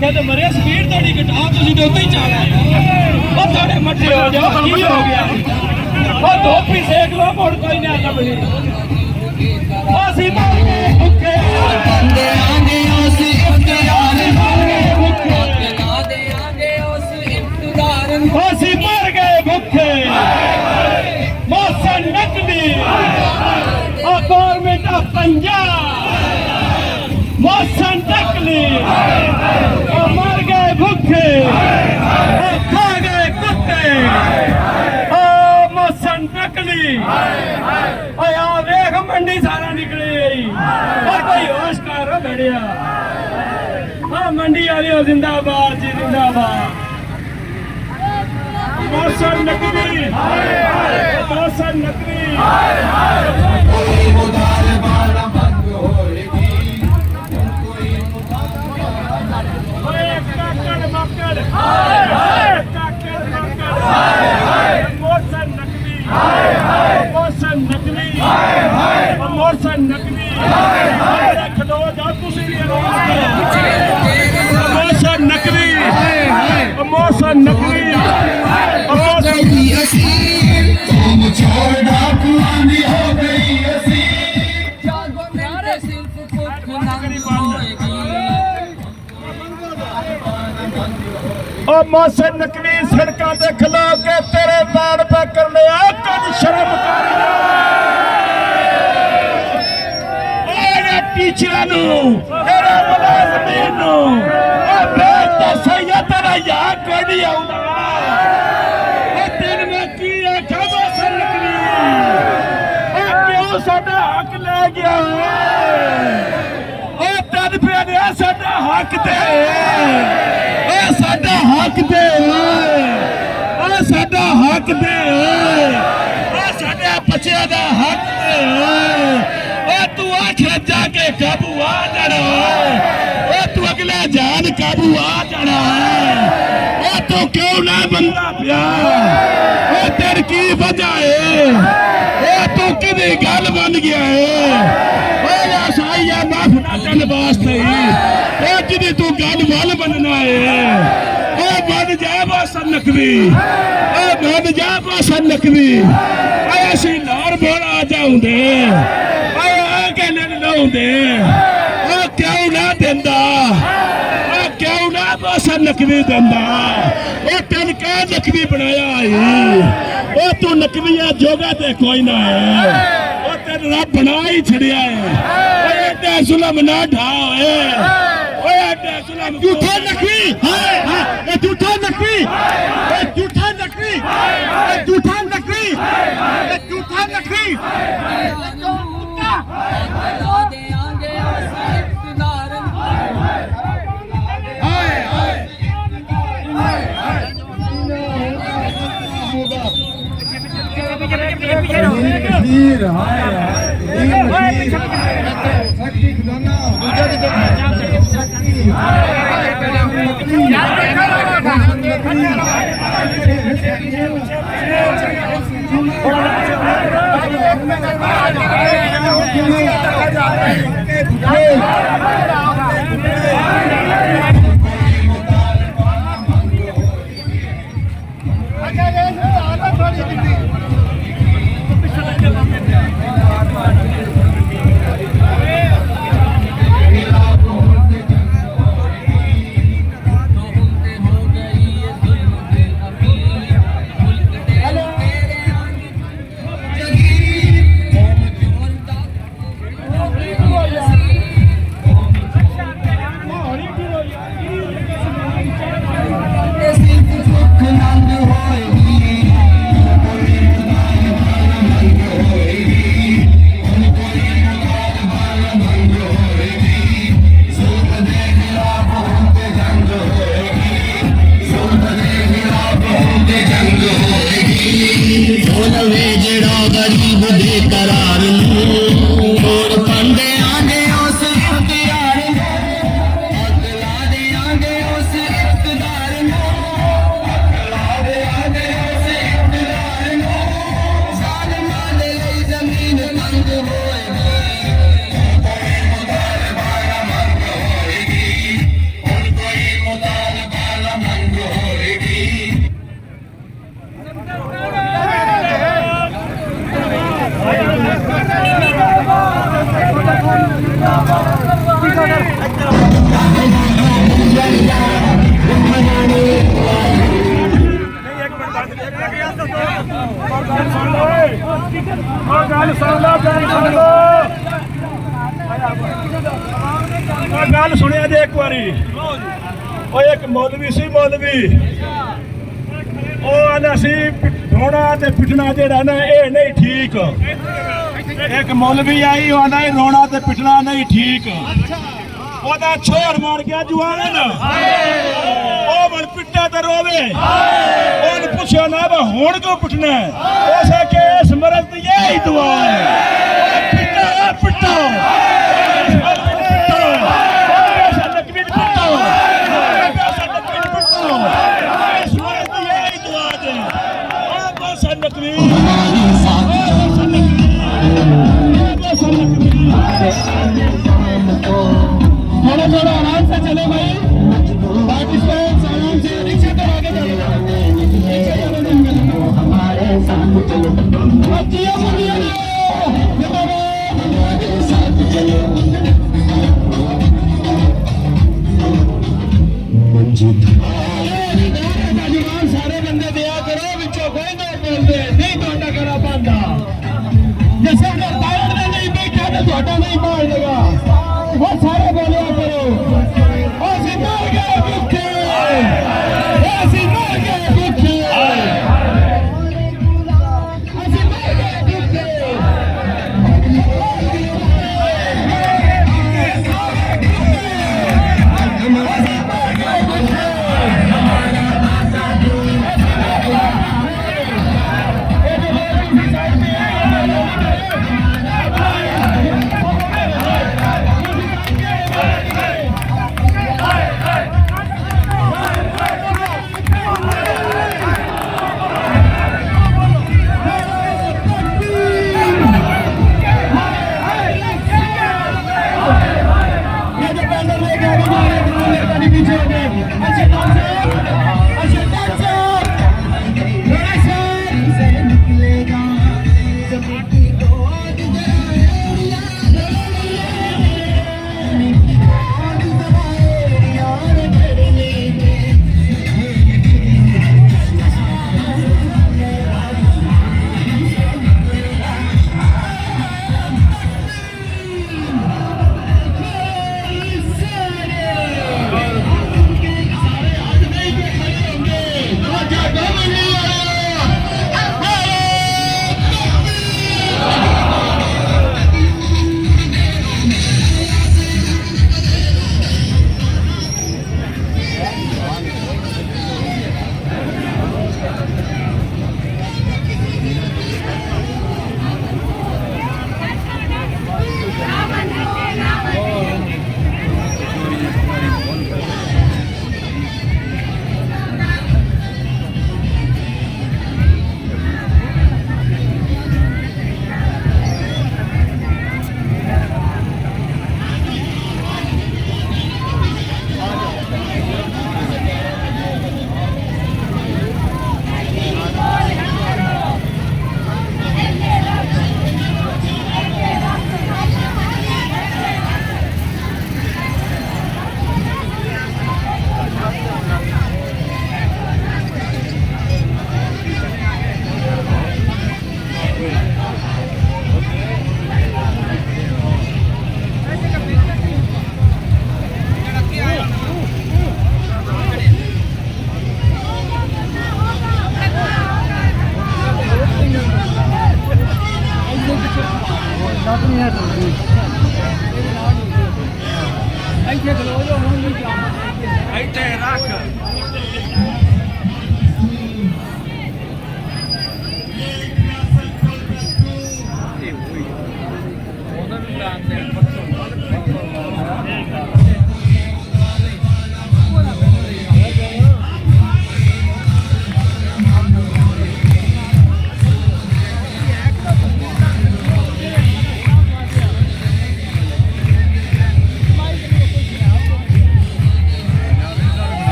कहते मरे स्पीड थोड़ी घटा तुम तो उत्ते ही चल रहे हो थोड़े मट्ठे हो जाओ की हो गया वो धोपी सेक लो मुड़ कोई नहीं आता बनी ਅਸੀਂ ਮੰਗੇ ਭੁੱਖੇ ਬੰਦੇ ਆਂਗੇ ਉਸ ਇਫਤਿਦਾਰ ਮੰਗੇ ਭੁੱਖੇ ਲਾ ਦੇ ਆਂਗੇ ਉਸ ਇਫਤਿਦਾਰ ਅਸੀਂ ਮਰ ਗਏ ਭੁੱਖੇ ਮੌਸਮ ਨਕਲੀ ਆ ਗਵਰਨਮੈਂਟ ਆਫ ਪੰਜਾਬ ਮੌਸਮ ਨਕਲੀ ਆ ਮਰ ਗਏ ਭੁੱਖੇ ਆ ਖਾ ਗਏ ਕੁੱਤੇ ਆ ਮੌਸਮ ਨਕਲੀ ਆ ਵੇਖ ਮੰਡੀ ਸਾਰਾ ਨਿਕਲੀ ਆਈ और कोई होश कर बढ़िया हाँ मंडी वाले हो जिंदाबाद जी जिंदाबाद मौसम नकली मौसम नकली मौसम नकली मौसम नकली खलो जाओ तुसी भी मौसम नकली मौसम नकली तुम छोड़ डाकुआनी हो गई असी जागो मेरे सिर्फ कुछ नंग होएगी ओ मौसम नकली सड़कों ते खलो के तेरे बाण पे करने आ कुछ शर्म कर टीचर तेरे मुलाजमीन बेच तो सही है तेरा यार कोई नहीं आऊंगा तेन मैं की आखा मौसम नकली क्यों साडा हक ले गया तेन पे साडा हक दे साडा हक दे साडा हक दे साडे बच्चों का हक दे तू आखिर जाके काबू आ जाना तू अगला जान काबू आ जाना तू क्यों ना बनता पिया तेरी की वजह है तू कि गल बन गया है साइया माफ ना करने वास्ते कि तू गल वल बनना है बन जा मौसम नकली बन जा मौसम नकली असी लाहौर बोल आ जाऊंगे क्यों ना देंदा क्यों ना मौसम नकली देंदा तेन क्या नकली बनाया तू नकलिया जोगा ते कोई ना है तेन रब बना ही छड़िया है एडा जुल्म ना ढा एडा जुल्म झूठा नकली झूठा नकली झूठा नकली झूठा नकली झूठा नकली गल सुनिया जे एक बारी एक मौलवी सी मौलवी आंदा सी रोना ते पिटना जेड़ा ना ये नहीं ठीक। एक मौलवी आई आंदा रोना ते पिटना नहीं ठीक। ओदा छोर मार गया जुआन ओ मन पिटा ते रोवे ओन पूछया ना हुण क्यों पिटना उस के इस मर्द दी यही दुआ है पिटा पिटा थोड़ा थोड़ा आराम से चले भाई पार्टिसिपेंट्स आराम से रिक्शा पर आगे चलो हमारे साथ चलो सारे बंदे दिया करो बिचो कोई ना बोलते नहीं तोड़ा करा पांदा जैसे नहीं बैठा तो तोड़ा नहीं मार देगा वो सारे बोलिया करो ऐसी मर गए भूखे ऐसी मर गए भूखे ऐसी मर गए भूखे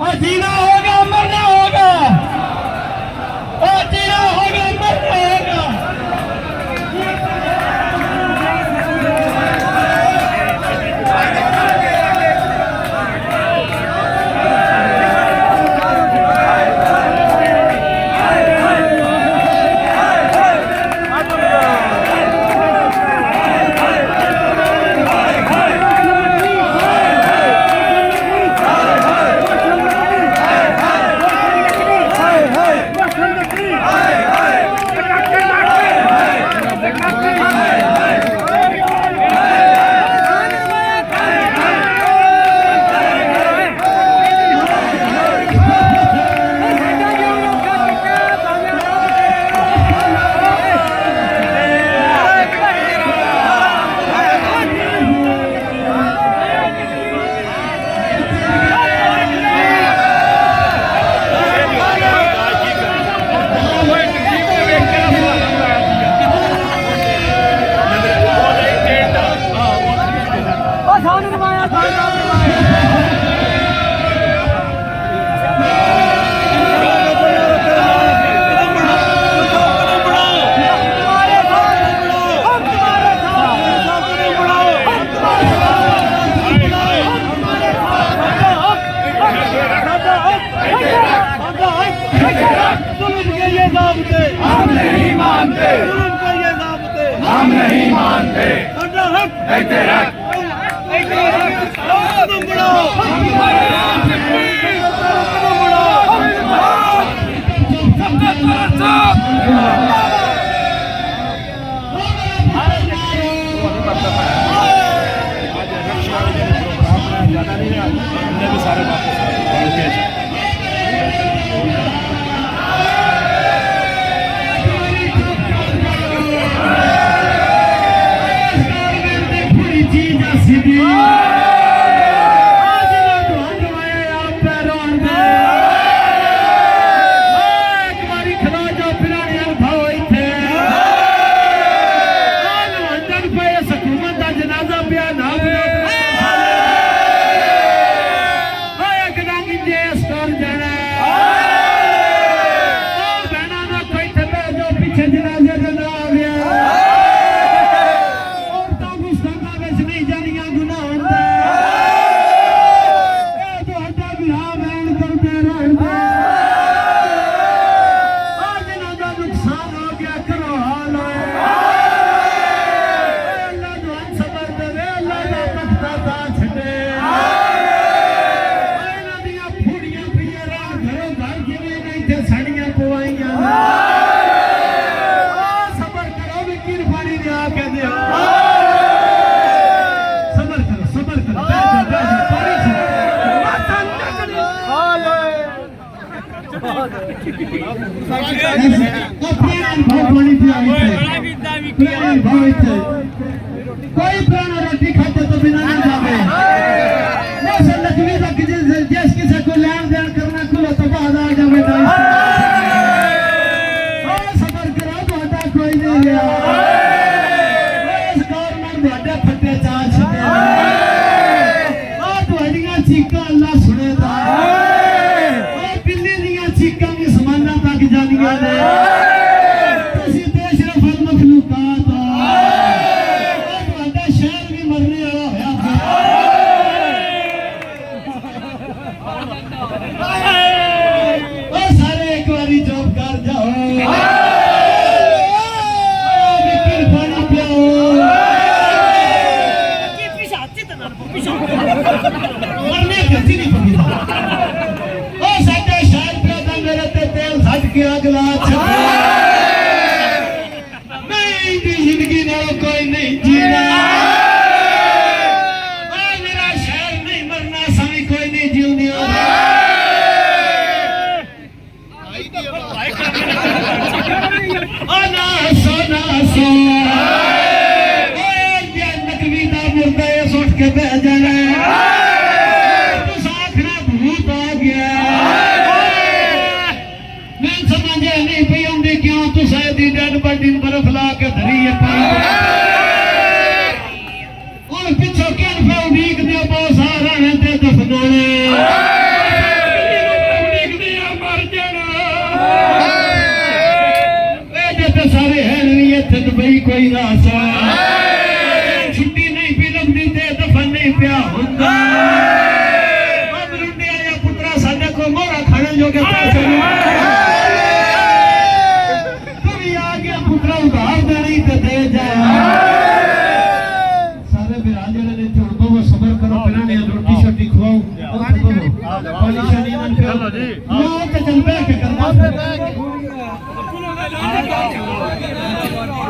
और जीना होगा मरना होगा, और जीना होगा मरना होगा। हम नहीं मानते, हम नहीं मानते, सारे कोई प्राण रोटी खाते तो बिना नहीं जावे। लक्ष्मी तक जिस किसी को लेन देन करना खुलो तो बाद आ जावे। सबर करो तो कोई नहीं गया। इस गवर्नमेंट बड़े फटे चाच चीका अल्लाह सुनेगा। बिल्ली दियां चीका भी समाना तक जानिया ने। जिंदगी कोई नहीं जीना। मेरा शहर नहीं मरना सभी कोई नहीं जीवनी। सोना सो नकली का मुर्दा सुट के बह जाना। भूत आ गया मैं समझे नहीं पी आती क्यों तुसा दी डेड बॉडी बर्फ ला के धरी है पिछो क्या उड़ीक दो बहुत सारा दफनाने देखने जोगे पैसे तू भी आ गया पुत्रा उधार देनी ते दे जा सारे बिरा जेड़े ने चुड़ो वो सबर करो बिना ने रोटी शोटी खवाओ पानी शानी मन चलो जी वो ते चल पे के करना